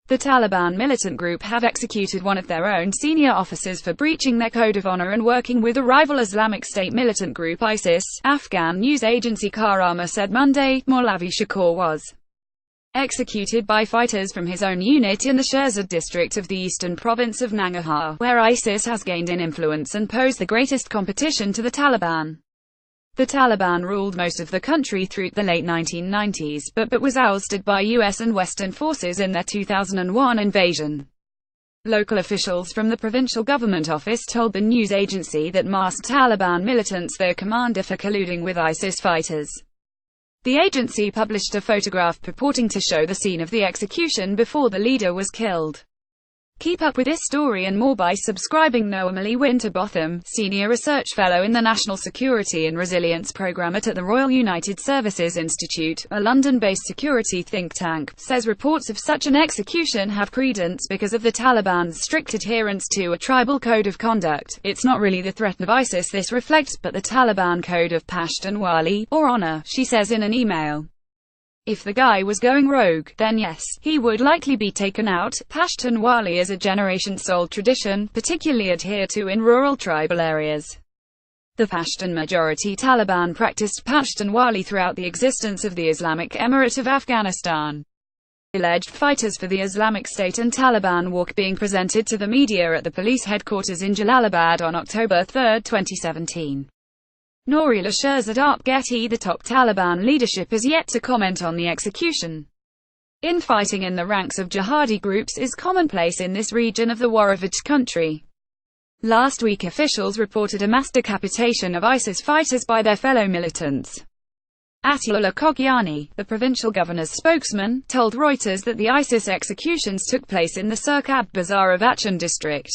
The Taliban militant group have executed one of their own senior officers for breaching their code of honor and working with a rival Islamic State militant group ISIS. Afghan news agency Khaama said Monday Mawlavi Shakoor was executed by fighters from his own unit in the Shirzad district of the eastern province of Nangarhar, where ISIS has gained in influence and posed the greatest competition to the Taliban. The Taliban ruled most of the country through the late 1990s, but was ousted by US and Western forces in their 2001 invasion. Local officials from the provincial government office told the news agency that masked Taliban militants their commander for colluding with ISIS fighters. The agency published a photograph purporting to show the scene of the execution before the leader was killed. Keep up with this story and more by subscribing. Emily Winterbotham, Senior Research Fellow in the National Security and Resilience Programme at the Royal United Services Institute, a London-based security think tank, says reports of such an execution have credence because of the Taliban's strict adherence to a tribal code of conduct. It's not really the threat of ISIS this reflects, but the Taliban code of Pashtunwali, or honor, she says in an email. If the guy was going rogue, then yes, he would likely be taken out. Pashtunwali is a generations-old tradition, particularly adhered to in rural tribal areas. The Pashtun-majority Taliban practiced Pashtunwali throughout the existence of the Islamic Emirate of Afghanistan. Alleged fighters for the Islamic State and Taliban walk being presented to the media at the police headquarters in Jalalabad on October 3, 2017. Nourila Shirzad Getty, the top Taliban leadership, has yet to comment on the execution. Infighting in the ranks of jihadi groups is commonplace in this region of the war-ravaged country. Last week officials reported a mass decapitation of ISIS fighters by their fellow militants. Atiullah Kogiani, the provincial governor's spokesman, told Reuters that the ISIS executions took place in the Sirkab Bazar of Achin district.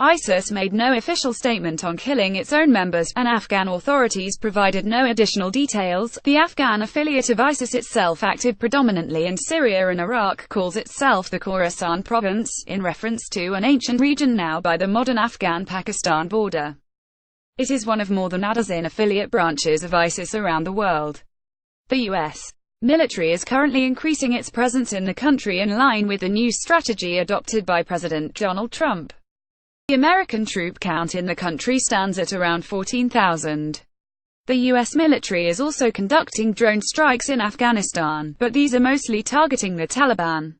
ISIS made no official statement on killing its own members, and Afghan authorities provided no additional details. The Afghan affiliate of ISIS, itself active predominantly in Syria and Iraq, calls itself the Khorasan province, in reference to an ancient region now by the modern Afghan-Pakistan border. It is one of more than a dozen affiliate branches of ISIS around the world. The U.S. military is currently increasing its presence in the country in line with the new strategy adopted by President Donald Trump. The American troop count in the country stands at around 14,000. The U.S. military is also conducting drone strikes in Afghanistan, but these are mostly targeting the Taliban.